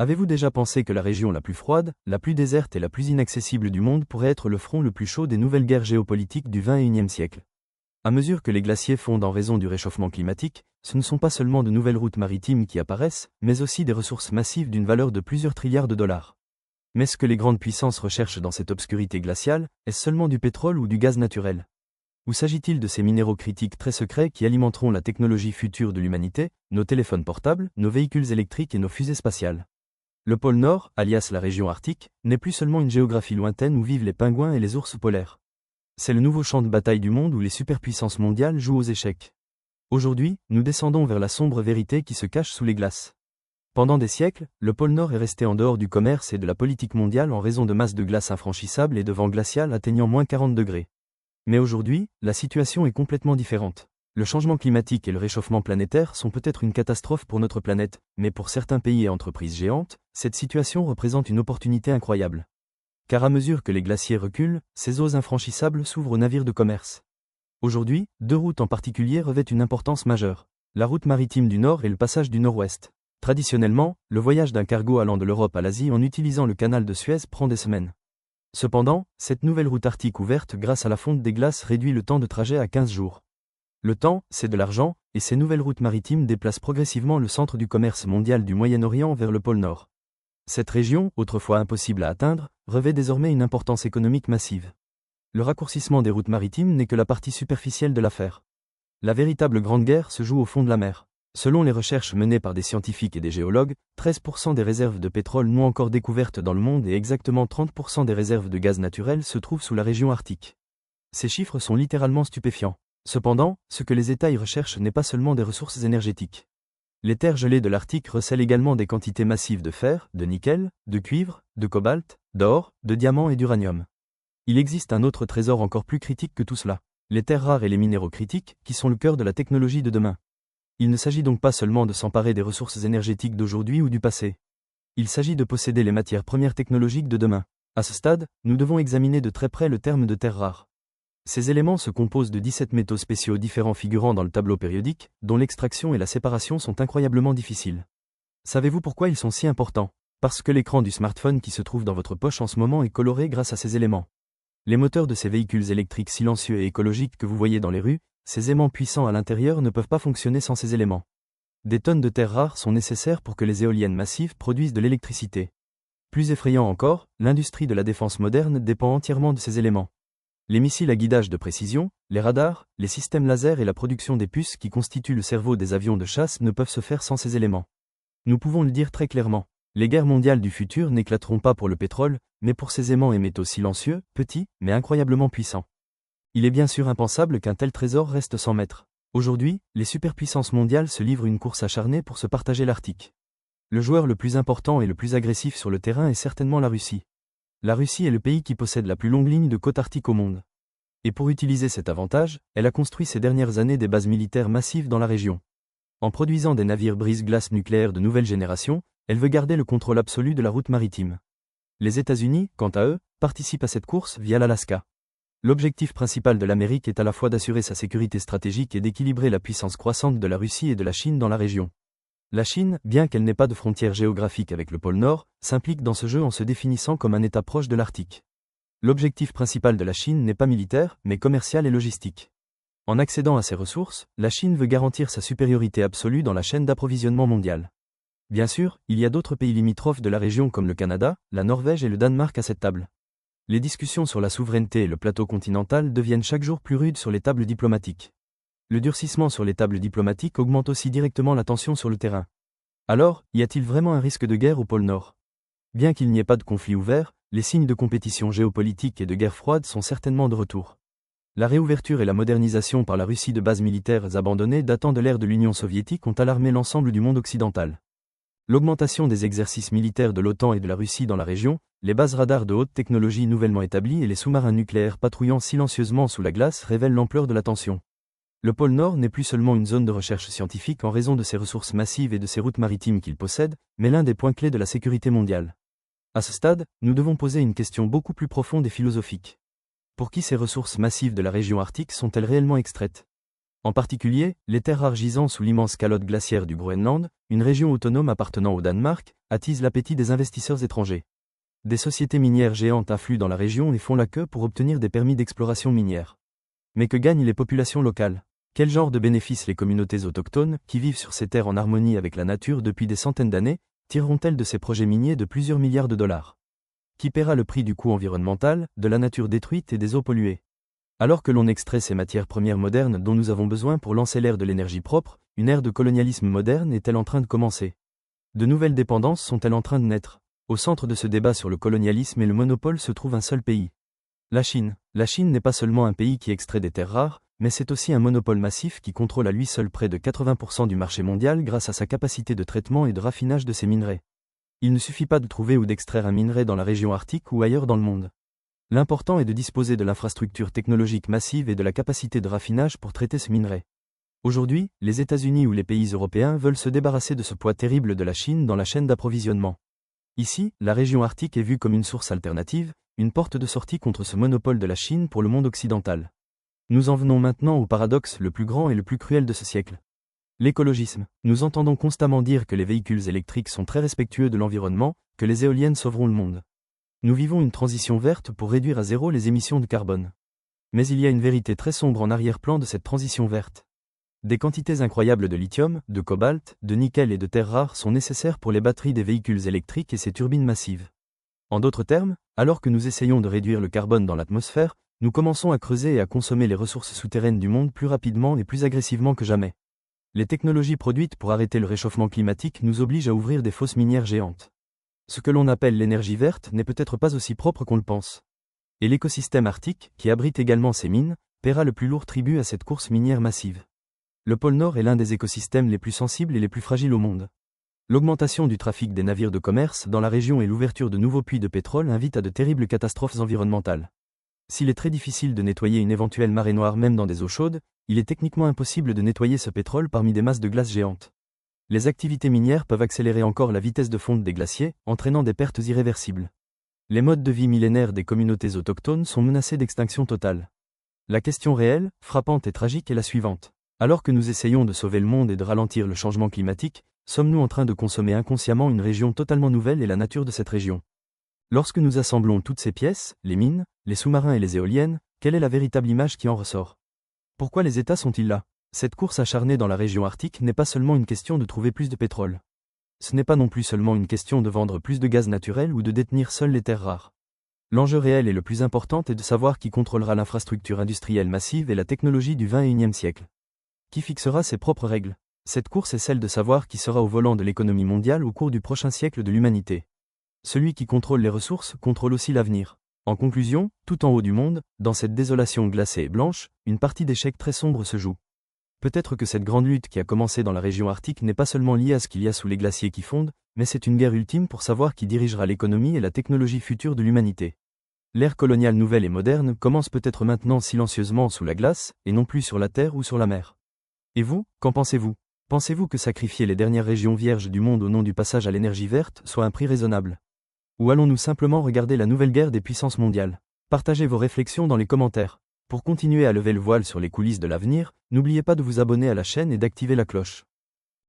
Avez-vous déjà pensé que la région la plus froide, la plus déserte et la plus inaccessible du monde pourrait être le front le plus chaud des nouvelles guerres géopolitiques du XXIe siècle? À mesure que les glaciers fondent en raison du réchauffement climatique, ce ne sont pas seulement de nouvelles routes maritimes qui apparaissent, mais aussi des ressources massives d'une valeur de plusieurs trilliards de dollars. Mais ce que les grandes puissances recherchent dans cette obscurité glaciale, est-ce seulement du pétrole ou du gaz naturel? Ou s'agit-il de ces minéraux critiques très secrets qui alimenteront la technologie future de l'humanité, nos téléphones portables, nos véhicules électriques et nos fusées spatiales? Le pôle Nord, alias la région arctique, n'est plus seulement une géographie lointaine où vivent les pingouins et les ours polaires. C'est le nouveau champ de bataille du monde où les superpuissances mondiales jouent aux échecs. Aujourd'hui, nous descendons vers la sombre vérité qui se cache sous les glaces. Pendant des siècles, le pôle Nord est resté en dehors du commerce et de la politique mondiale en raison de masses de glace infranchissables et de vents glacials atteignant moins 40 degrés. Mais aujourd'hui, la situation est complètement différente. Le changement climatique et le réchauffement planétaire sont peut-être une catastrophe pour notre planète, mais pour certains pays et entreprises géantes, cette situation représente une opportunité incroyable. Car à mesure que les glaciers reculent, ces eaux infranchissables s'ouvrent aux navires de commerce. Aujourd'hui, deux routes en particulier revêtent une importance majeure. La route maritime du Nord et le passage du Nord-Ouest. Traditionnellement, le voyage d'un cargo allant de l'Europe à l'Asie en utilisant le canal de Suez prend des semaines. Cependant, cette nouvelle route arctique ouverte grâce à la fonte des glaces réduit le temps de trajet à 15 jours. Le temps, c'est de l'argent, et ces nouvelles routes maritimes déplacent progressivement le centre du commerce mondial du Moyen-Orient vers le pôle Nord. Cette région, autrefois impossible à atteindre, revêt désormais une importance économique massive. Le raccourcissement des routes maritimes n'est que la partie superficielle de l'affaire. La véritable grande guerre se joue au fond de la mer. Selon les recherches menées par des scientifiques et des géologues, 13% des réserves de pétrole non encore découvertes dans le monde et exactement 30% des réserves de gaz naturel se trouvent sous la région arctique. Ces chiffres sont littéralement stupéfiants. Cependant, ce que les États y recherchent n'est pas seulement des ressources énergétiques. Les terres gelées de l'Arctique recèlent également des quantités massives de fer, de nickel, de cuivre, de cobalt, d'or, de diamants et d'uranium. Il existe un autre trésor encore plus critique que tout cela. Les terres rares et les minéraux critiques, qui sont le cœur de la technologie de demain. Il ne s'agit donc pas seulement de s'emparer des ressources énergétiques d'aujourd'hui ou du passé. Il s'agit de posséder les matières premières technologiques de demain. À ce stade, nous devons examiner de très près le terme de terres rares. Ces éléments se composent de 17 métaux spéciaux différents figurant dans le tableau périodique, dont l'extraction et la séparation sont incroyablement difficiles. Savez-vous pourquoi ils sont si importants? Parce que l'écran du smartphone qui se trouve dans votre poche en ce moment est coloré grâce à ces éléments. Les moteurs de ces véhicules électriques silencieux et écologiques que vous voyez dans les rues, ces aimants puissants à l'intérieur ne peuvent pas fonctionner sans ces éléments. Des tonnes de terres rares sont nécessaires pour que les éoliennes massives produisent de l'électricité. Plus effrayant encore, l'industrie de la défense moderne dépend entièrement de ces éléments. Les missiles à guidage de précision, les radars, les systèmes laser et la production des puces qui constituent le cerveau des avions de chasse ne peuvent se faire sans ces éléments. Nous pouvons le dire très clairement, les guerres mondiales du futur n'éclateront pas pour le pétrole, mais pour ces aimants et métaux silencieux, petits, mais incroyablement puissants. Il est bien sûr impensable qu'un tel trésor reste sans maître. Aujourd'hui, les superpuissances mondiales se livrent une course acharnée pour se partager l'Arctique. Le joueur le plus important et le plus agressif sur le terrain est certainement la Russie. La Russie est le pays qui possède la plus longue ligne de côte arctique au monde. Et pour utiliser cet avantage, elle a construit ces dernières années des bases militaires massives dans la région. En produisant des navires brise-glace nucléaires de nouvelle génération, elle veut garder le contrôle absolu de la route maritime. Les États-Unis, quant à eux, participent à cette course via l'Alaska. L'objectif principal de l'Amérique est à la fois d'assurer sa sécurité stratégique et d'équilibrer la puissance croissante de la Russie et de la Chine dans la région. La Chine, bien qu'elle n'ait pas de frontière géographique avec le pôle Nord, s'implique dans ce jeu en se définissant comme un État proche de l'Arctique. L'objectif principal de la Chine n'est pas militaire, mais commercial et logistique. En accédant à ces ressources, la Chine veut garantir sa supériorité absolue dans la chaîne d'approvisionnement mondiale. Bien sûr, il y a d'autres pays limitrophes de la région comme le Canada, la Norvège et le Danemark à cette table. Les discussions sur la souveraineté et le plateau continental deviennent chaque jour plus rudes sur les tables diplomatiques. Le durcissement sur les tables diplomatiques augmente aussi directement la tension sur le terrain. Alors, y a-t-il vraiment un risque de guerre au pôle Nord? Bien qu'il n'y ait pas de conflit ouvert, les signes de compétition géopolitique et de guerre froide sont certainement de retour. La réouverture et la modernisation par la Russie de bases militaires abandonnées datant de l'ère de l'Union soviétique ont alarmé l'ensemble du monde occidental. L'augmentation des exercices militaires de l'OTAN et de la Russie dans la région, les bases radars de haute technologie nouvellement établies et les sous-marins nucléaires patrouillant silencieusement sous la glace révèlent l'ampleur de la tension. Le pôle Nord n'est plus seulement une zone de recherche scientifique en raison de ses ressources massives et de ses routes maritimes qu'il possède, mais l'un des points clés de la sécurité mondiale. À ce stade, nous devons poser une question beaucoup plus profonde et philosophique. Pour qui ces ressources massives de la région arctique sont-elles réellement extraites? En particulier, les terres rares gisant sous l'immense calotte glaciaire du Groenland, une région autonome appartenant au Danemark, attisent l'appétit des investisseurs étrangers. Des sociétés minières géantes affluent dans la région et font la queue pour obtenir des permis d'exploration minière. Mais que gagnent les populations locales? Quel genre de bénéfices les communautés autochtones, qui vivent sur ces terres en harmonie avec la nature depuis des centaines d'années, tireront-elles de ces projets miniers de plusieurs milliards de dollars? Qui paiera le prix du coût environnemental, de la nature détruite et des eaux polluées? Alors que l'on extrait ces matières premières modernes dont nous avons besoin pour lancer l'ère de l'énergie propre, une ère de colonialisme moderne est-elle en train de commencer? De nouvelles dépendances sont-elles en train de naître? Au centre de ce débat sur le colonialisme et le monopole se trouve un seul pays. La Chine. La Chine n'est pas seulement un pays qui extrait des terres rares, mais c'est aussi un monopole massif qui contrôle à lui seul près de 80% du marché mondial grâce à sa capacité de traitement et de raffinage de ses minerais. Il ne suffit pas de trouver ou d'extraire un minerai dans la région arctique ou ailleurs dans le monde. L'important est de disposer de l'infrastructure technologique massive et de la capacité de raffinage pour traiter ce minerai. Aujourd'hui, les États-Unis ou les pays européens veulent se débarrasser de ce poids terrible de la Chine dans la chaîne d'approvisionnement. Ici, la région arctique est vue comme une source alternative, une porte de sortie contre ce monopole de la Chine pour le monde occidental. Nous en venons maintenant au paradoxe le plus grand et le plus cruel de ce siècle. L'écologisme. Nous entendons constamment dire que les véhicules électriques sont très respectueux de l'environnement, que les éoliennes sauveront le monde. Nous vivons une transition verte pour réduire à zéro les émissions de carbone. Mais il y a une vérité très sombre en arrière-plan de cette transition verte. Des quantités incroyables de lithium, de cobalt, de nickel et de terres rares sont nécessaires pour les batteries des véhicules électriques et ces turbines massives. En d'autres termes, alors que nous essayons de réduire le carbone dans l'atmosphère, nous commençons à creuser et à consommer les ressources souterraines du monde plus rapidement et plus agressivement que jamais. Les technologies produites pour arrêter le réchauffement climatique nous obligent à ouvrir des fosses minières géantes. Ce que l'on appelle l'énergie verte n'est peut-être pas aussi propre qu'on le pense. Et l'écosystème arctique, qui abrite également ces mines, paiera le plus lourd tribut à cette course minière massive. Le pôle Nord est l'un des écosystèmes les plus sensibles et les plus fragiles au monde. L'augmentation du trafic des navires de commerce dans la région et l'ouverture de nouveaux puits de pétrole invitent à de terribles catastrophes environnementales. S'il est très difficile de nettoyer une éventuelle marée noire même dans des eaux chaudes, il est techniquement impossible de nettoyer ce pétrole parmi des masses de glace géantes. Les activités minières peuvent accélérer encore la vitesse de fonte des glaciers, entraînant des pertes irréversibles. Les modes de vie millénaires des communautés autochtones sont menacés d'extinction totale. La question réelle, frappante et tragique est la suivante. Alors que nous essayons de sauver le monde et de ralentir le changement climatique, sommes-nous en train de consommer inconsciemment une région totalement nouvelle et la nature de cette région? Lorsque nous assemblons toutes ces pièces, les mines, les sous-marins et les éoliennes, quelle est la véritable image qui en ressort? Pourquoi les États sont-ils là? Cette course acharnée dans la région arctique n'est pas seulement une question de trouver plus de pétrole. Ce n'est pas non plus seulement une question de vendre plus de gaz naturel ou de détenir seules les terres rares. L'enjeu réel et le plus important est de savoir qui contrôlera l'infrastructure industrielle massive et la technologie du XXIe siècle. Qui fixera ses propres règles? Cette course est celle de savoir qui sera au volant de l'économie mondiale au cours du prochain siècle de l'humanité. Celui qui contrôle les ressources contrôle aussi l'avenir. En conclusion, tout en haut du monde, dans cette désolation glacée et blanche, une partie d'échecs très sombre se joue. Peut-être que cette grande lutte qui a commencé dans la région arctique n'est pas seulement liée à ce qu'il y a sous les glaciers qui fondent, mais c'est une guerre ultime pour savoir qui dirigera l'économie et la technologie future de l'humanité. L'ère coloniale nouvelle et moderne commence peut-être maintenant silencieusement sous la glace, et non plus sur la terre ou sur la mer. Et vous, qu'en pensez-vous? Pensez-vous que sacrifier les dernières régions vierges du monde au nom du passage à l'énergie verte soit un prix raisonnable? Ou allons-nous simplement regarder la nouvelle guerre des puissances mondiales? Partagez vos réflexions dans les commentaires. Pour continuer à lever le voile sur les coulisses de l'avenir, n'oubliez pas de vous abonner à la chaîne et d'activer la cloche.